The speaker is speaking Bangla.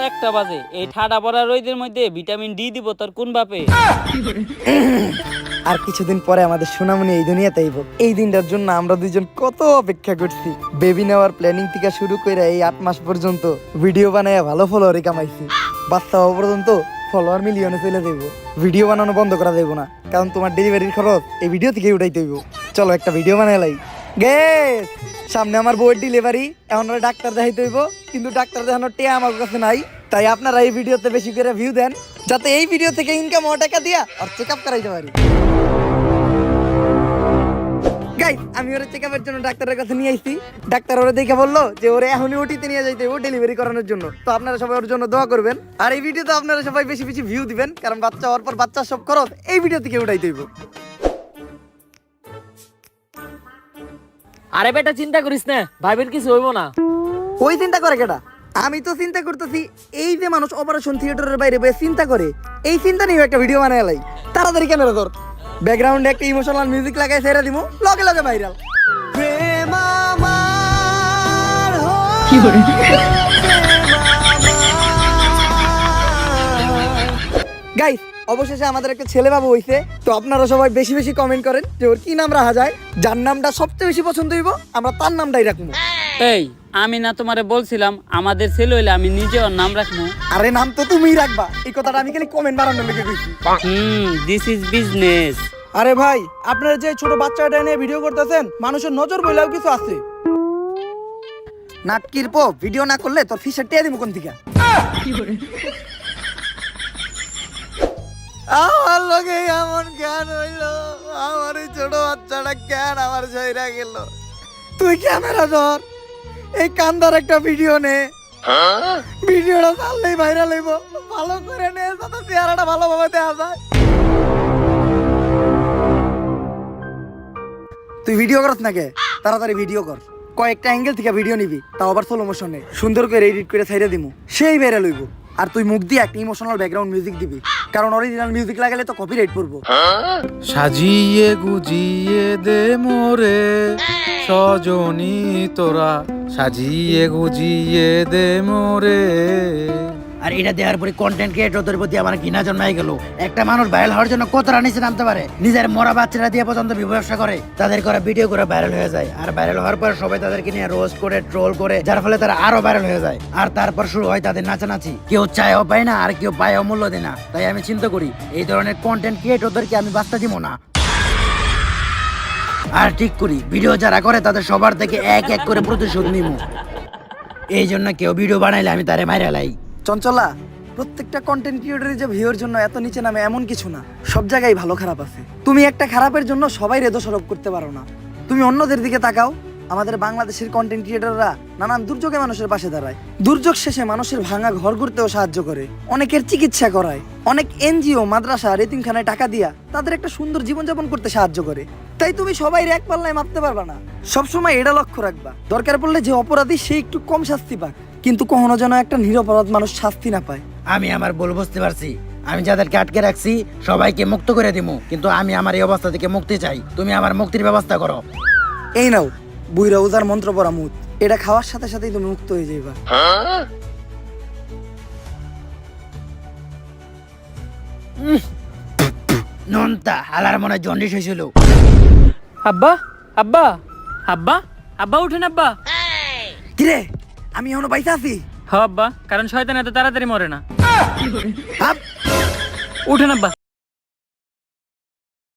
1টা বাজে, এই ঠাডা পড়া রোদের মধ্যে ভিটামিন ডি দিব তোর কোন বাপে? আর কিছুদিন পরে আমাদের সোনামণি এই দুনিয়াতে আইব। এই দিনটার জন্য আমরা দুইজন কত অপেক্ষা করছি। বেবি নেওয়ার প্ল্যানিং থেকে শুরু করে এই 8 মাস পর্যন্ত ভিডিও বানায় ভালো ফলোয়ারই কামাইছি। বাচ্চা হওয়া পর্যন্ত ফলোয়ার মিলিয়নে চলে যাইব। ভিডিও বানানো বন্ধ করা যাইব না, কারণ তোমার ডেলিভারির খরচ এই ভিডিও থেকে উঠাইতে হইব। চলো একটা ভিডিও বানাই লাই। গেস, সামনে আমার বউয়ের ডেলিভারি, এখন ডাক্তার দেখাইতে হইব, কিন্তু ডাক্তার দেখানোর টিয়া আমার কাছে নাই। তাই আপনারা এই ভিডিওতে বেশি করে ভিউ দেন, যাতে এই ভিডিও থেকে ইনকাম হওয়া টাকা দিয়া আর চেক আপ করাইতে পারি। গাইস, আমি ওরে চেক আপের জন্য ডাক্তারের কাছে নিয়ে আইছি। ডাক্তার ওরে দেখে বললো যে ওরে এখনই ওটিতে নিয়ে যাইতে হবে ডেলিভারি করানোর জন্য। তো আপনারা সবাই ওর জন্য দোয়া করবেন, আর এই ভিডিওতে আপনারা সবাই বেশি বেশি ভিউ দিবেন, কারণ বাচ্চা হওয়ার পর বাচ্চার সব খরচ এই ভিডিও থেকে উঠাইতে হইব। আরে বেটা চিন্তা করিস না, ভাইবের কিছু হইব না। ওই চিন্তা করে কেটা? আমি তো চিন্তা করতেছি এই যে মানুষ অপারেশন থিয়েটারের বাইরে বসে চিন্তা করে, এই চিন্তা নিয়ে একটা ভিডিও বানায় লাই। তাড়াতাড়ি ক্যামেরা ধর, ব্যাকগ্রাউন্ডে একটা ইমোশনাল মিউজিক লাগাই ছেড়ে দিমু, লগে লগে ভাইরাল। গাইস, অবশেষে আমাদের একটা ছেলে বাবু হইছে। তো আপনারা সবাই বেশি বেশি কমেন্ট করেন যে ওর কি নাম রাখা যায়। যার নামটা সবচেয়ে বেশি পছন্দ হইব আমরা তার নামটাই রাখবো। এই আমি না তোমারে বলছিলাম আমাদের ছেলে হইলে আমি নিজে ওর নাম রাখবো? আরে নাম তো তুমিই রাখবা, এই কথাটা আমি খালি কমেন্ট বানানোর লেগে কইছি। This is business. আরে ভাই, আপনারা যে ছোট বাচ্চাটা নিয়ে ভিডিও করতেছেন, মানুষের নজর বইলেও কিছু আছে। নাটকির পো ভিডিও না করলে তোর ফিসের টিয়া দিমু কোন থেকে? আমার লগে এমন জ্ঞান হইলো, আমার এই ছোট বাচ্চাটা জ্ঞান আমার ছেড়ে গেল। তুই ক্যামেরা ধর, এই কান্দার একটা ভিডিও নে, ভিডিওটা চাললেই ভাইরাল হইব। ভালো করে নে, যাতে চেহারাটা ভালোভাবে দেখা যায়। তুই ভিডিও করছ নাকি? তাড়াতাড়ি ভিডিও কর। কয়েকটা অ্যাঙ্গেল থেকে ভিডিও নিবি, তাও আবার স্লো মোশনে, সুন্দর করে এডিট করে ছাইড়া দিমু, সেই ভাইরাল হইব। আর তুই মুখ দিয়ে একটা ইমোশনাল ব্যাকগ্রাউন্ড মিউজিক দিবি, কারণ অরিজিনাল মিউজিক লাগালে তো কপিরাইট পড়বো। সাজিয়ে গুজিয়ে দে মোরে সজনী তোরা, সাজিয়ে গুজিয়ে দে মোরে। আর এটা দেওয়ার পরে কন্টেন্ট ক্রিয়েটরদের প্রতি আমার ঘৃণা জন্মাই গেল। একটা মানুষ ভাইরাল হওয়ার জন্য কতটা নিচে নামতে পারে, নিজের মরা বাচ্চারা দিয়ে পর্যন্ত ব্যবসা করে, তাদের করা ভিডিও করে ভাইরাল হয়ে যায়। আর ভাইরাল হওয়ার পর সবাই তাদেরকে নিয়ে রোস্ট করে ট্রোল করে, যার ফলে তারা আরো ভাইরাল হয়ে যায়। আর তারপর শুরু হয় তাদের নাচানাচি, কেউ চায়ও পায় না আর কেউ পায়ও মূল্য দেয় না। তাই আমি চিন্তা করি এই ধরনের কন্টেন্ট ক্রিয়েটরদেরকে আমি বাস্তা দিব না। আর ঠিক করি ভিডিও যারা করে তাদের সবার থেকে এক এক করে প্রতিশোধ নিব। এই জন্য কেউ ভিডিও বানাইলে আমি তারে মাইরা লাই। চঞ্চলা, প্রত্যেকটা কন্টেন্ট ক্রিয়েটরের যে ভিউর জন্য এত নিচে নামে এমন কিছু না, সব জায়গায় ভালো খারাপ আছে। তুমি একটা খারাপের জন্য সবাই দোষারোপ করতে পারো না। তুমি অন্যদের দিকে তাকাও, আমাদের বাংলাদেশের কন্টেন্ট ক্রিয়েটররা নানান দুর্যোগে মানুষের পাশে দাঁড়ায়। দুর্যোগ শেষে মানুষের ভাঙা ঘর করতেও সাহায্য করে, অনেকের চিকিৎসা করায়, অনেক এনজিও মাদ্রাসা এতিমখানায় টাকা দিয়া তাদের একটা সুন্দর জীবনযাপন করতে সাহায্য করে। তাই তুমি সবাই এক পাল্লায় মাপতে পারবা না। সবসময় এটা লক্ষ্য রাখবা, দরকার পড়লে যে অপরাধী সে একটু কম শাস্তি পাক, কিন্তু কখনো যেন একটা নিরপরাধ মানুষ শাস্তি না পায়। আমি আমার ভুল বুঝতে পারছি, আমি যাদেরকে আটকে রাখছি সবাইকে মুক্ত করে দিব, কিন্তু আমি আমার এই অবস্থা থেকে মুক্তি চাই। তুমি আমার মুক্তির ব্যবস্থা করো। এই নাও বুইরা উজার মন্ত্র পড়া মুদ, এটা খাওয়ার সাথে সাথেই তুমি মুক্ত হয়ে যাইবা। নন্তা হালার মনে জন্ডিস হয়েছিল। আব্বা আব্বা আব্বা আব্বা উঠেন আব্বা। কিরে, আমি এখনো বাইসা আছি? হ আব্বা, কারণ শয়তান এত তাড়াতাড়ি মরে না। হাপ! উঠেন আব্বা।